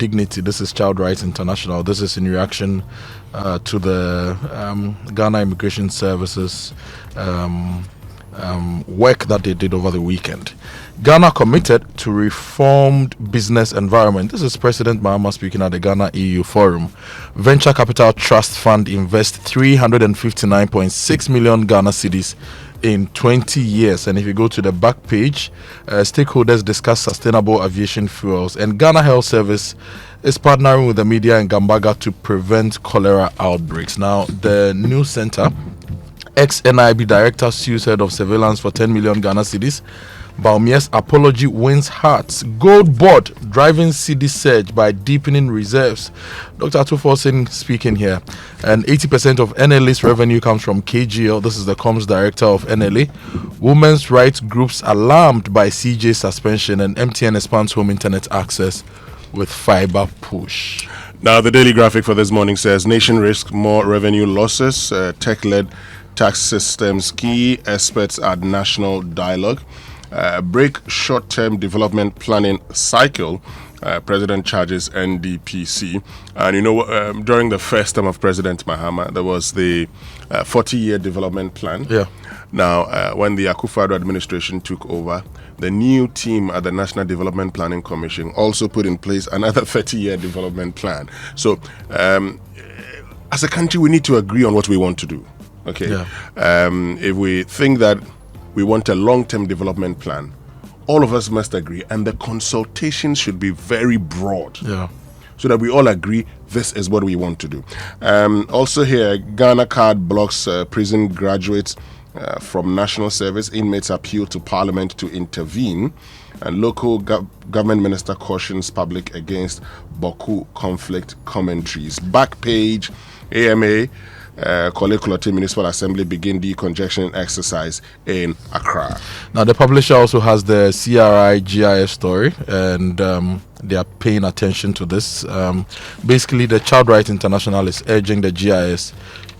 dignity. This is Child Rights International. This is in reaction to the Ghana Immigration Services work that they did over the weekend. Ghana committed to reformed business environment. This is President Mahama speaking at the Ghana EU Forum. Venture Capital Trust Fund invests 359.6 million Ghana cedis in 20 years. And if you go to the back page, stakeholders discuss sustainable aviation fuels. And Ghana Health Service is partnering with the media in Gambaga to prevent cholera outbreaks. Now, the news center, ex-NIB director sues head of surveillance for 10 million Ghana cedis. Baumia's apology wins hearts. Gold board driving Cedi surge by deepening reserves. Dr. Atufosin speaking here. And 80% of NLA's revenue comes from KGL. This is the comms director of NLA. Women's rights groups alarmed by CJ suspension, and MTN expands home internet access with fiber push. Now, the daily graphic for this morning says nation risks more revenue losses. Tech-led tax systems key experts at national dialogue. Break short-term development planning cycle. President charges NDPC. And during the first term of President Mahama, there was the 40-year development plan. Yeah. Now, when the Akufo-Addo administration took over, the new team at the National Development Planning Commission also put in place another 30-year development plan. So, as a country, we need to agree on what we want to do. Okay. Yeah. If we think that we want a long-term development plan, all of us must agree, and the consultation should be very broad. Yeah. So that we all agree this is what we want to do. Also here, Ghana card blocks prison graduates from national service. Inmates appeal to Parliament to intervene. And local government minister cautions public against Boku conflict commentaries. Back page, AMA, Korle Klottey Municipal Assembly begin decongestion exercise in Accra. Now, the publisher also has the CRI GIS story, and they are paying attention to this. Basically, the Child Rights International is urging the GIS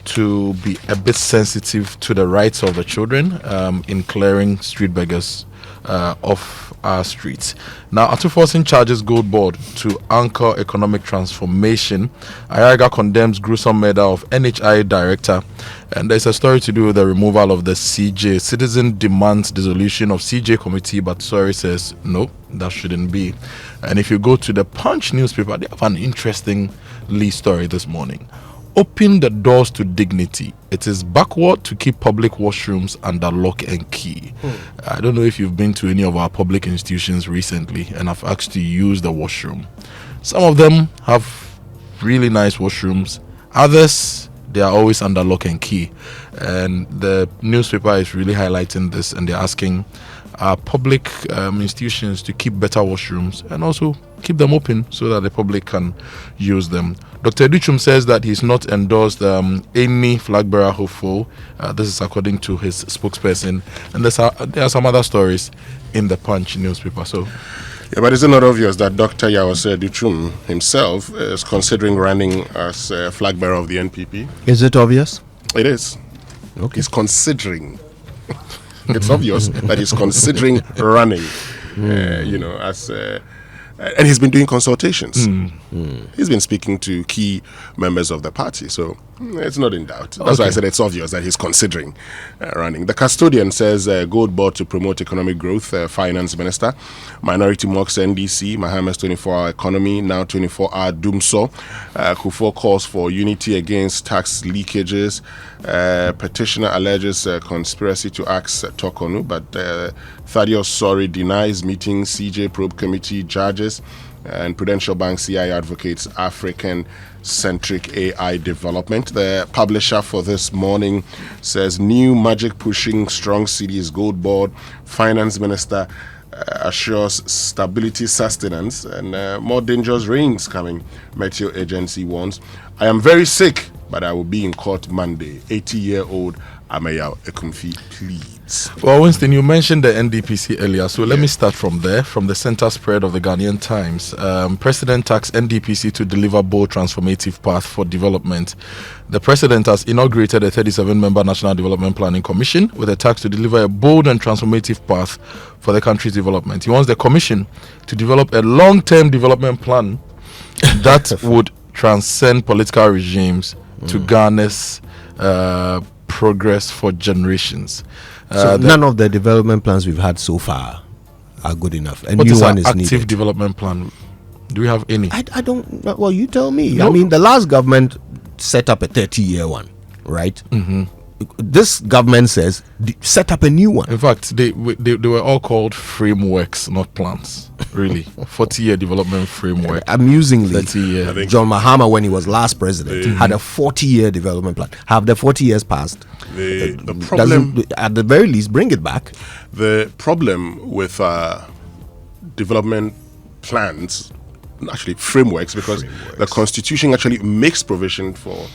to be a bit sensitive to the rights of the children in clearing street beggars off our streets. Now, Atufosin charges Gold Board to anchor economic transformation. Ayaga condemns gruesome murder of NHI director. And there's a story to do with the removal of the CJ. Citizen demands dissolution of CJ committee, but Sorry says no, that shouldn't be. And if you go to the Punch newspaper, they have an interesting story this morning. Open the doors to dignity. It is backward to keep public washrooms under lock and key. I don't know if you've been to any of our public institutions recently and have asked to use the washroom. Some of them have really nice washrooms. Others, they are always under lock and key. And the newspaper is really highlighting this, and they're asking our public institutions to keep better washrooms and also keep them open so that the public can use them. Dr. Educhum says that he's not endorsed any flag bearer hopeful. This is according to his spokesperson. And there are some other stories in the Punch newspaper. So, yeah, but is it not obvious that Dr. Yawase Educhum himself is considering running as flag bearer of the NPP? Is it obvious? It is. Okay. He's considering. It's obvious that he's considering running, as and he's been doing consultations. He's been speaking to key members of the party, so it's not in doubt. That's why I said it's obvious that he's considering running. The custodian says Gold Board to promote economic growth. Finance Minister, Minority mocks NDC, Mahama's 24-hour economy, now 24-hour doomsaw. Kufo calls for unity against tax leakages. Petitioner alleges conspiracy to axe Tokonu, but Thaddeus Sorry denies meeting CJ probe committee judges. And Prudential Bank CI advocates African-centric AI development. The publisher for this morning says new magic pushing strong cities. Gold Board. Finance Minister assures stability sustenance, and more dangerous rains coming. Meteo Agency warns. I am very sick, but I will be in court Monday. 80-year-old Ameya Ekumfi pleads. Well, Winston, you mentioned the NDPC earlier, so let me start from there, from the center spread of the Ghanaian Times. President tasked NDPC to deliver bold transformative path for development. The president has inaugurated a 37-member National Development Planning Commission with a task to deliver a bold and transformative path for the country's development. He wants the commission to develop a long-term development plan that would transcend political regimes to garners progress for generations. So none of the development plans we've had so far are good enough. A what new is one our is active needed. development plan? Do we have any? I don't. Well, you tell me. No. I mean, the last government set up a 30-year one, right? Mm-hmm. This government says set up a new one. In fact, they were all called frameworks, not plans. Really, 40-year development framework. Amusingly, 30 year. I think- John Mahama, when he was last president, had a 40-year development plan. Have the 40 years passed? The problem, Doesn't, at the very least, bring it back. the problem with development plans, actually frameworks, because the Constitution actually makes provision for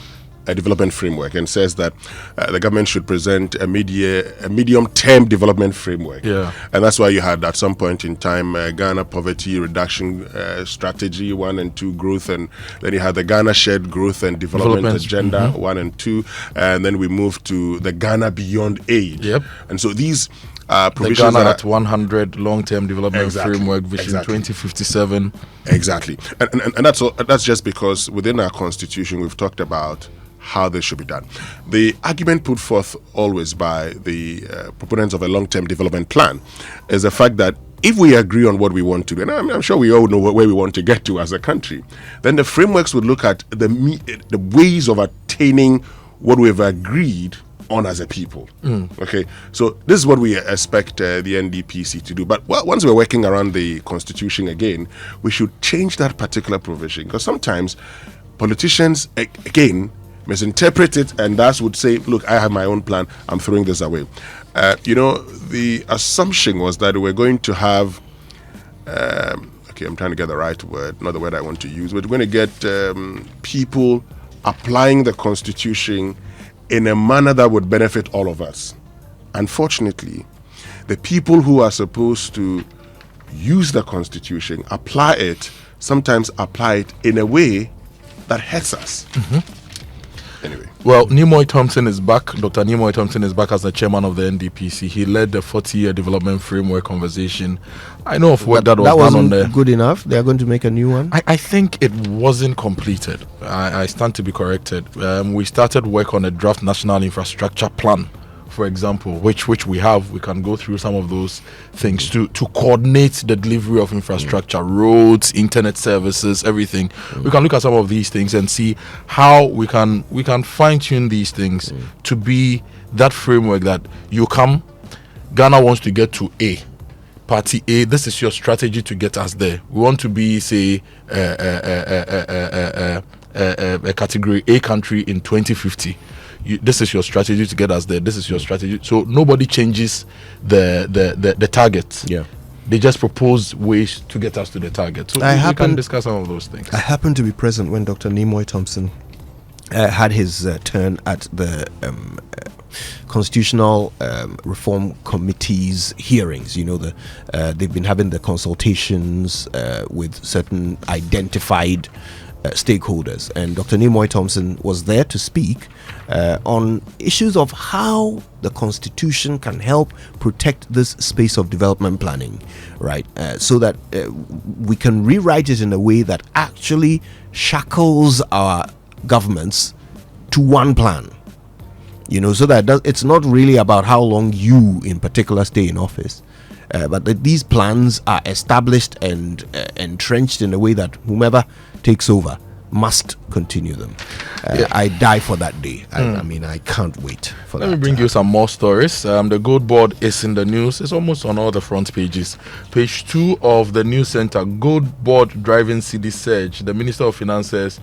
a development framework and says that the government should present a medium-term development framework. Yeah. And that's why you had at some point in time Ghana Poverty Reduction Strategy 1 and 2 growth, and then you had the Ghana Shared Growth and Development Agenda 1 and 2, and then we moved to the Ghana Beyond Aid. Yep. And so these The provisions Ghana that at 100 long-term development Exactly, framework vision exactly. 2057. Exactly, and that's just because within our constitution we've talked about how this should be done. The argument put forth always by the proponents of a long-term development plan is the fact that if we agree on what we want to do, and I'm sure we all know where we want to get to as a country, then the frameworks would look at the ways of attaining what we've agreed on as a people. Okay, so this is what we expect the NDPC to do. But once we're working around the constitution again, we should change that particular provision, because sometimes politicians again misinterpret it, and that would say, look, I have my own plan, I'm throwing this away. The assumption was that we're going to have okay, I'm trying to get the right word, not the word I want to use, but we're going to get people applying the constitution in a manner that would benefit all of us. Unfortunately, the people who are supposed to use the constitution, sometimes apply it in a way that hurts us. Anyway. Well, Nimoy Thompson is back. Dr. Nimoy Thompson is back as the chairman of the NDPC. He led the 40-year development framework conversation. I know of what that was done wasn't on there. good enough. They are going to make a new one. I think it wasn't completed. I stand to be corrected. We started work on a draft national infrastructure plan, for example, which we have. We can go through some of those things to coordinate the delivery of infrastructure, roads, internet services, everything. We can look at some of these things and see how we can fine tune these things to be that framework that you come. Ghana wants to get to A. Party A, this is your strategy to get us there. We want to be, say, a category A country in 2050. This is your strategy to get us there. This is your strategy. So nobody changes the target. Yeah. They just propose ways to get us to the target. So we can discuss some of those things. I happened to be present when Dr. Nimoy Thompson had his turn at the Constitutional Reform Committee's hearings. You know, they've been having the consultations with certain identified stakeholders, and Dr. Nimoy Thompson was there to speak on issues of how the Constitution can help protect this space of development planning, right? So that we can rewrite it in a way that actually shackles our governments to one plan. You know, so that it's not really about how long you in particular stay in office, but that these plans are established and entrenched in a way that whomever takes over must continue them. I die for that day. I mean, I can't wait for that. Let me bring you some more stories. The Gold Board is in the news. It's almost on all the front pages. Page 2 of the news center, Gold Board driving Cedi surge. The Minister of Finance says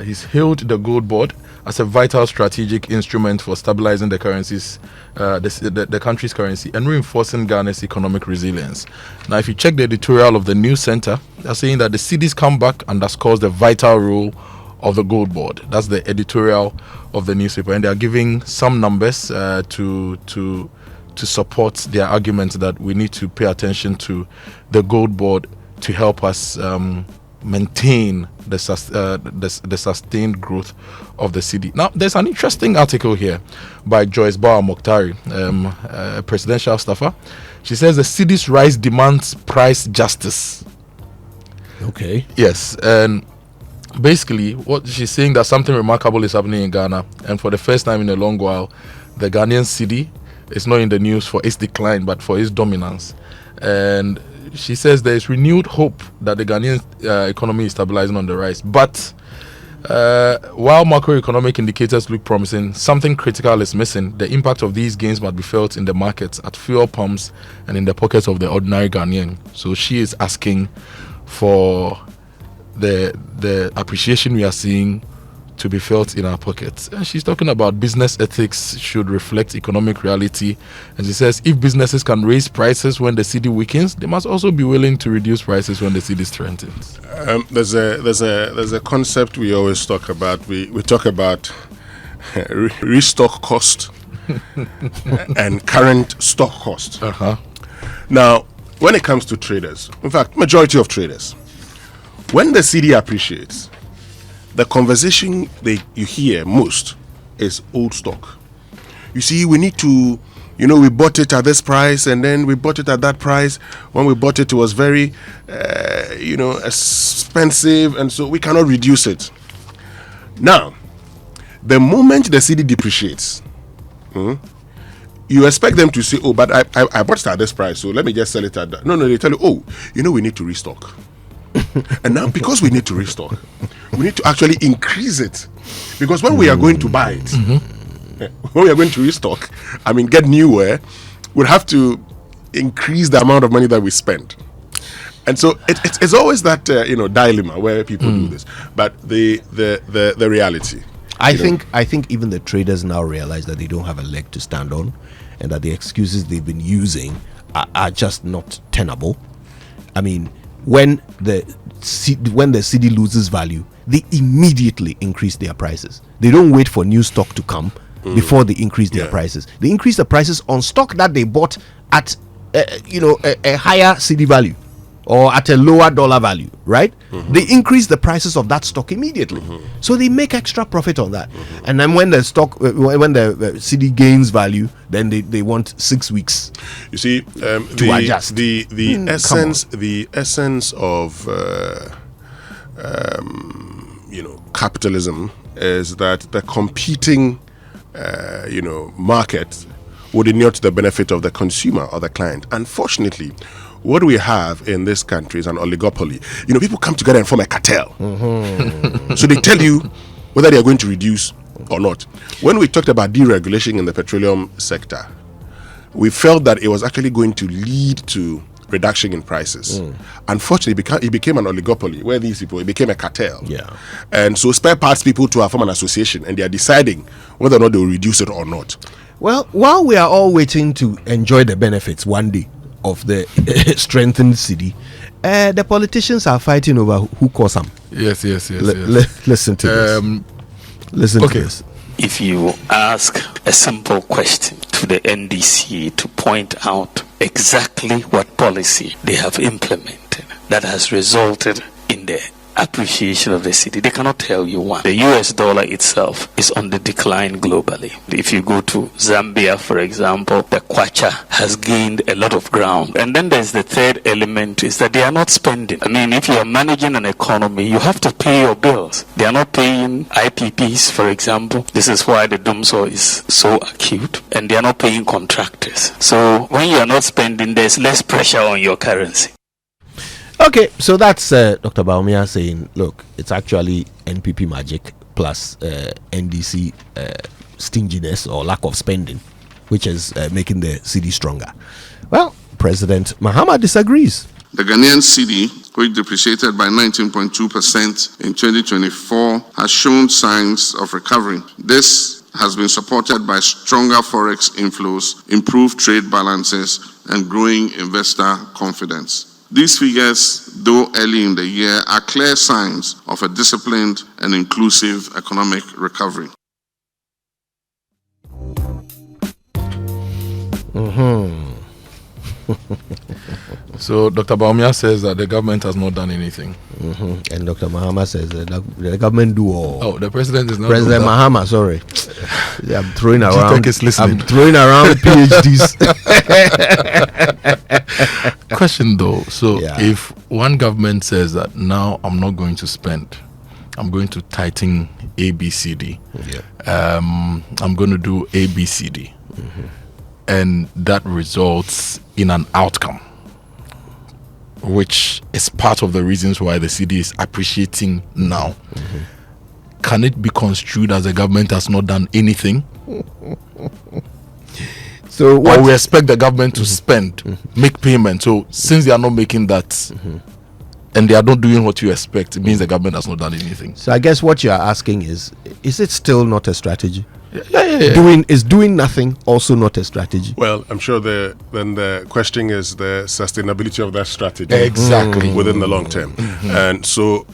he's hailed the Gold Board as a vital strategic instrument for stabilizing the currencies, the country's currency, and reinforcing Ghana's economic resilience. Now, if you check the editorial of the news center, they're saying that the Cedi's comeback underscores the vital role of the Gold Board. That's the editorial of the newspaper, and they are giving some numbers to support their argument that we need to pay attention to the Gold Board to help us maintain the sustained growth of the Cedi. Now, there's an interesting article here by Joyce Bauer Mokhtari, a presidential staffer. She says the Cedi's rise demands price justice. Okay. Yes, and basically, what she's saying that something remarkable is happening in Ghana, and for the first time in a long while, the Ghanaian cedi is not in the news for its decline, but for its dominance. And she says there is renewed hope that the Ghanaian economy is stabilizing on the rise. But while macroeconomic indicators look promising, something critical is missing. The impact of these gains must be felt in the markets, at fuel pumps, and in the pockets of the ordinary Ghanaian. So she is asking for the appreciation we are seeing to be felt in our pockets. And she's talking about business ethics should reflect economic reality. And she says if businesses can raise prices when the cedi weakens, they must also be willing to reduce prices when the cedi strengthens. There's a concept we always talk about. We talk about restock cost and current stock cost. Now, when it comes to traders, in fact, majority of traders, when the cedi appreciates, the conversation you hear most is old stock. You see, we need to, we bought it at this price, and then we bought it at that price. When we bought it, it was very, expensive, and so we cannot reduce it. Now, the moment the cedi depreciates, you expect them to say, oh, but I bought it at this price, so let me just sell it at that. No, they tell you, oh, we need to restock. And now, because we need to restock, we need to actually increase it. Because when we are going to buy it, when we are going to restock, get newer, we'll have to increase the amount of money that we spend. And so it's always that dilemma where people do this. But the reality, I think even the traders now realize that they don't have a leg to stand on, and that the excuses they've been using are just not tenable. When the cedi loses value, they immediately increase their prices. They don't wait for new stock to come before they increase their prices. They increase the prices on stock that they bought at a higher cedi value or at a lower dollar value, right? They increase the prices of that stock immediately. So they make extra profit on that. And then when the stock, when the cedi gains value, then they want 6 weeks. You see, to adjust. The essence of capitalism is that the competing market would inure to the benefit of the consumer or the client. Unfortunately, what we have in this country is an oligopoly. People come together and form a cartel. So they tell you whether they are going to reduce or not. When we talked about deregulation in the petroleum sector, we felt that it was actually going to lead to reduction in prices. Unfortunately, it became an oligopoly where it became a cartel. And so spare parts people to form an association, and they are deciding whether or not they will reduce it or not. Well, while we are all waiting to enjoy the benefits one day of the strengthened cedi, the politicians are fighting over who caused them. Yes. Listen to this. Listen to this. If you ask a simple question to the NDC to point out exactly what policy they have implemented that has resulted in the appreciation of the cedi, they cannot tell you one. The US dollar itself is on the decline globally. If you go to Zambia, for example, the kwacha has gained a lot of ground. And then there's the third element, is that they are not spending. If you are managing an economy, you have to pay your bills. They are not paying IPPs, for example. This is why the dumsor is so acute. And they are not paying contractors. So when you are not spending, there's less pressure on your currency. Okay, so that's Dr. Baumia saying, look, it's actually NPP magic plus NDC stinginess or lack of spending, which is making the cedi stronger. Well, President Mahama disagrees. The Ghanaian cedi, which depreciated by 19.2% in 2024, has shown signs of recovery. This has been supported by stronger forex inflows, improved trade balances, and growing investor confidence. These figures, though early in the year, are clear signs of a disciplined and inclusive economic recovery. So Dr. Baumia says that the government has not done anything. And Dr. Mahama says that the government do all. Oh, the president is not. President Mahama, sorry. I'm throwing around. Is listening. I'm throwing around PhDs. question though. So Yeah. if one government says that now I'm not going to spend, I'm going to tighten ABCD, I'm going to do ABCD, and that results in an outcome, which is part of the reasons why the city is appreciating now. Can it be construed as the government has not done anything? So what? Or we expect the government to spend, make payment. So since they are not making that, and they are not doing what you expect, it means the government has not done anything. So I guess what you are asking is it still not a strategy? Yeah. Doing nothing also not a strategy? Well, I'm sure then the question is the sustainability of that strategy. Exactly. Within the long term. And so,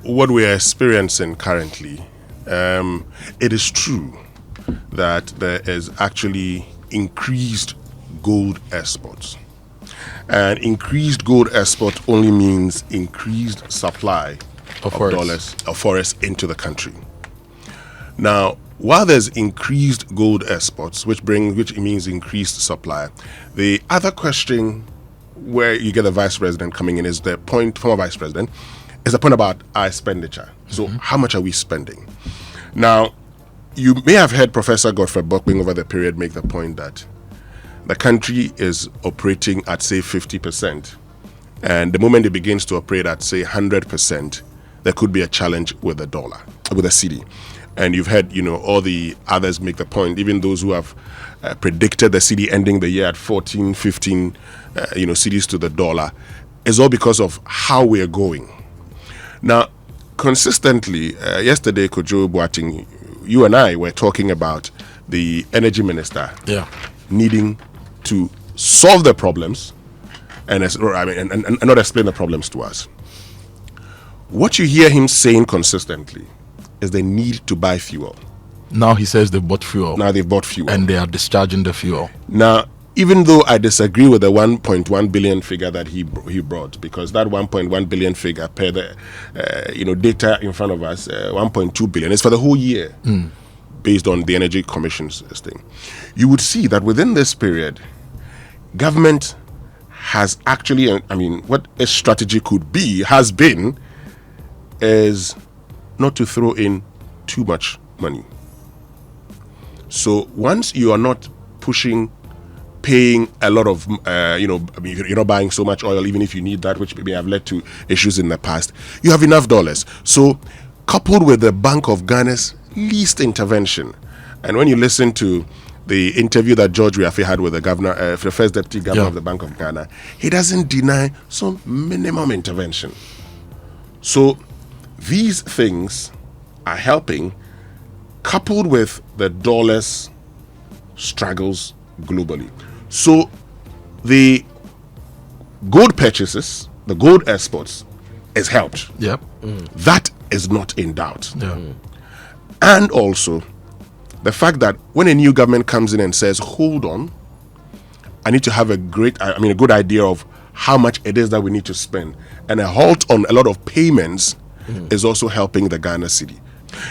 what we are experiencing currently, it is true that there is actually increased gold exports. And increased gold export only means increased supply of dollars of forex into the country. Now, while there's increased gold exports, which means increased supply, the other question where you get the vice president coming in is the point, former vice president, is the point about our expenditure. So how much are we spending? Now, you may have heard Professor Godfrey Bockbing over the period make the point that the country is operating at, say, 50%. And the moment it begins to operate at, say, 100%, there could be a challenge with the dollar, with the cedi. And you've heard, all the others make the point, even those who have predicted the cedi ending the year at 14, 15, cedis to the dollar, is all because of how we're going. Now, consistently, yesterday, Kojo Boateng, you and I were talking about the energy minister needing to solve the problems and not explain the problems to us. What you hear him saying consistently is the need to buy fuel. Now he says they bought fuel. Now they've bought fuel. And they are discharging the fuel. Now, even though I disagree with the 1.1 billion figure that he brought, because that 1.1 billion figure per the data in front of us, 1.2 billion is for the whole year, based on the Energy Commission's thing. You would see that within this period, government has actually, what a strategy could be, has been, is not to throw in too much money. So once you are not paying a lot of, you're not buying so much oil, even if you need that, which may have led to issues in the past, you have enough dollars. So coupled with the Bank of Ghana's least intervention, and when you listen to the interview that George Riafe had with the governor, the first deputy governor of the Bank of Ghana, he doesn't deny some minimum intervention. So these things are helping, coupled with the dollar's struggles globally. So the gold purchases, the gold exports, is helped. Yep. That is not in doubt. Yeah. And also the fact that when a new government comes in and says, hold on, I need to have a good idea of how much it is that we need to spend, and a halt on a lot of payments is also helping the Ghana cedi.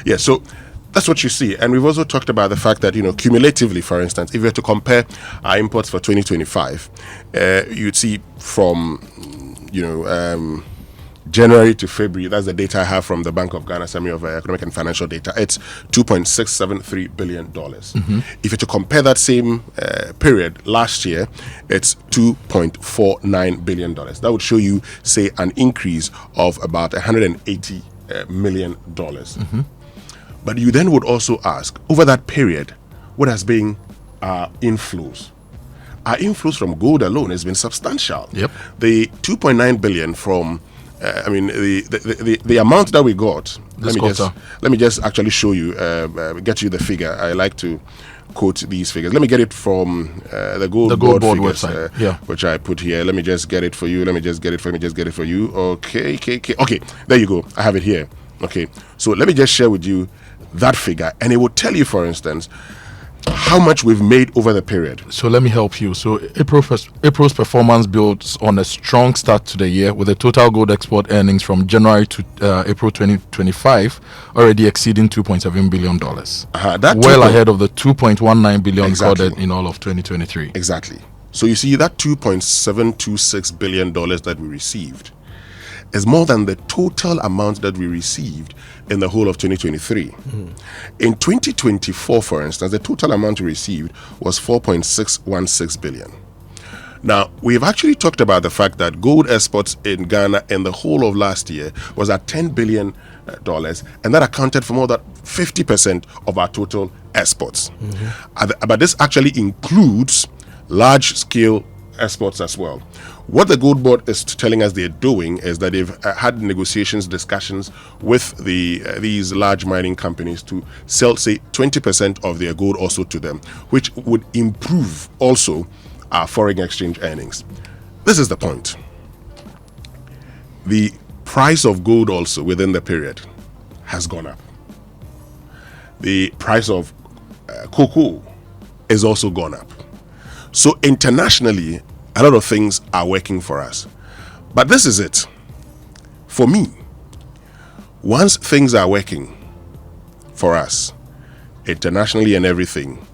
Yeah, so that's what you see. And we've also talked about the fact that, cumulatively, for instance, if you were to compare our imports for 2025, you'd see from, January to February, that's the data I have from the Bank of Ghana Summary of Economic and Financial Data, it's $2.673 billion. If you're to compare that same period last year, it's $2.49 billion. That would show you, say, an increase of about $180 million. But you then would also ask, over that period, what has been our inflows? Our inflows from gold alone has been substantial. Yep. The 2.9 billion from the amount that we got. Let me just actually show you, get you the figure. I like to quote these figures. Let me get it from the Gold Board figures, website, which I put here. Let me just get it for you. Okay, there you go. I have it here. Okay, so let me just share with you that figure, and it will tell you, for instance, how much we've made over the period. So let me help you. So April's performance builds on a strong start to the year, with the total gold export earnings from January to April 2025 already exceeding $2.7 billion. That well ahead of the $2.19 billion recorded in all of 2023. Exactly. So you see that $2.726 billion that we received is more than the total amount that we received in the whole of 2023. In 2024, for instance, the total amount we received was 4.616 billion. Now, we've actually talked about the fact that gold exports in Ghana in the whole of last year was at $10 billion, and that accounted for more than 50% of our total exports. But this actually includes large-scale exports as well. What the Gold Board is telling us they're doing is that they've had negotiations, discussions with these large mining companies to sell, say, 20% of their gold also to them, which would improve also our foreign exchange earnings. This is the point. The price of gold also within the period has gone up. The price of cocoa is also gone up. So internationally, a lot of things are working for us. But this is it. For me, once things are working for us, internationally and everything,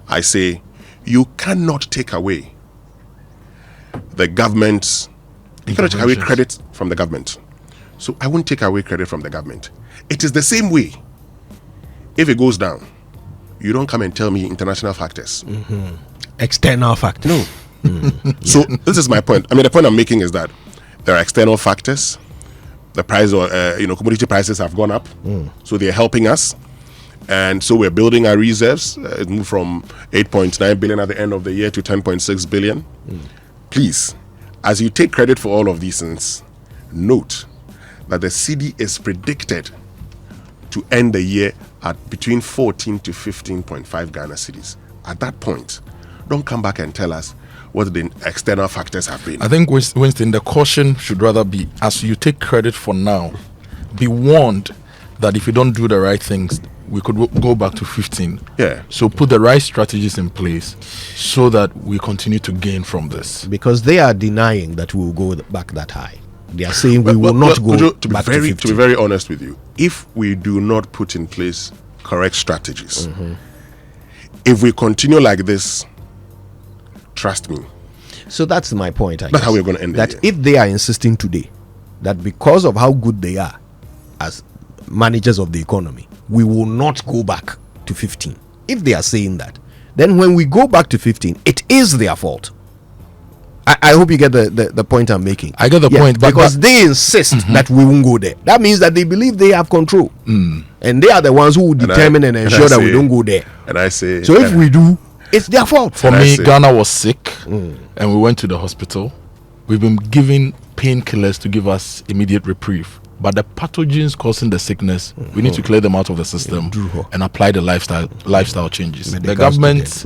I say you cannot take away the government's, you cannot take away credit from the government. So I won't take away credit from the government. It is the same way. If it goes down, you don't come and tell me international factors. External factors. No. So this is my point. I mean, the point I'm making is that there are external factors. The price of commodity prices have gone up, so they're helping us, and so we're building our reserves. It moved from 8.9 billion at the end of the year to 10.6 billion. Please, as you take credit for all of these things, note that the Cedi is predicted to end the year at between 14 to 15.5 Ghana cedis. At that point, don't come back and tell us what the external factors have been. I think, Winston, the caution should rather be, as you take credit for now, be warned that if you don't do the right things, we could go back to 15. Yeah. So put the right strategies in place so that we continue to gain from this. Because they are denying that we will go back that high. They are saying we will not go back to 15. To be very honest with you, if we do not put in place correct strategies, if we continue like this, trust me. So that's my point. That's how we're going to end that the year. If they are insisting today that because of how good they are as managers of the economy, we will not go back to 15. If they are saying that, then when we go back to 15, it is their fault. I hope you get the point I'm making. I get the point. Because they insist that we won't go there. That means that they believe they have control. And they are the ones who will determine and ensure that we don't go there. And I say, so if we do, it's their fault. For me, Ghana was sick and we went to the hospital. We've been given painkillers to give us immediate reprieve. But the pathogens causing the sickness, we need to clear them out of the system and apply the lifestyle changes. The government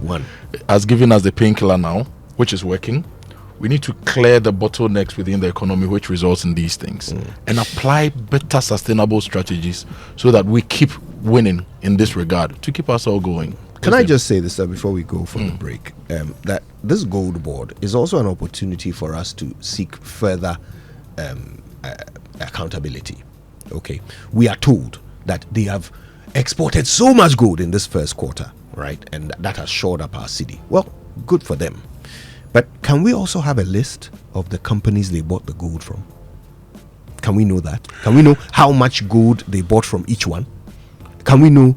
has given us the painkiller now, which is working. We need to clear the bottlenecks within the economy, which results in these things, and apply better sustainable strategies so that we keep winning in this regard to keep us all going. Can I just say this before we go for the break? That this Gold Board is also an opportunity for us to seek further accountability. Okay, we are told that they have exported so much gold in this first quarter, right? And that has shored up our Cedi. Well, good for them. But can we also have a list of the companies they bought the gold from? Can we know that? Can we know how much gold they bought from each one? Can we know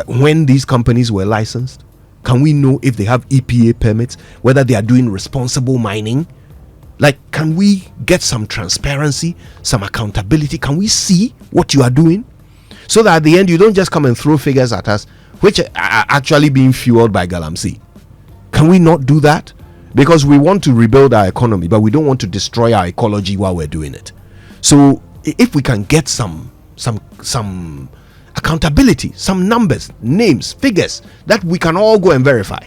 when these companies were licensed? Can we know if they have EPA permits, whether they are doing responsible mining? Like, can we get some transparency, some accountability? Can we see what you are doing? So that at the end, you don't just come and throw figures at us, which are actually being fueled by Galamsey. Can we not do that? Because we want to rebuild our economy, but we don't want to destroy our ecology while we're doing it. So if we can get some accountability, some numbers, names, figures that we can all go and verify.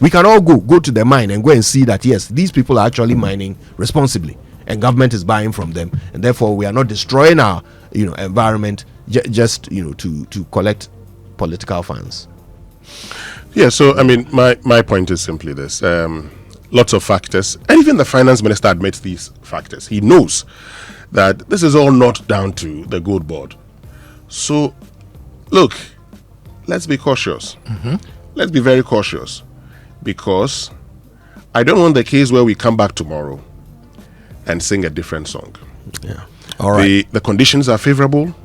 We can all go to the mine and go and see that yes, these people are actually mining responsibly and government is buying from them, and therefore we are not destroying our environment just to collect political funds. Yeah, so I mean, my point is simply this: lots of factors, and even the finance minister admits these factors. He knows that this is all not down to the Gold Board. So, look, let's be cautious. Let's be very cautious, because I don't want the case where we come back tomorrow and sing a different song. Yeah. All right. The conditions are favorable.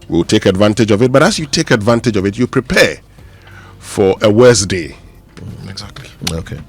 We'll take advantage of it. But as you take advantage of it, you prepare for a worse day. Exactly. Okay.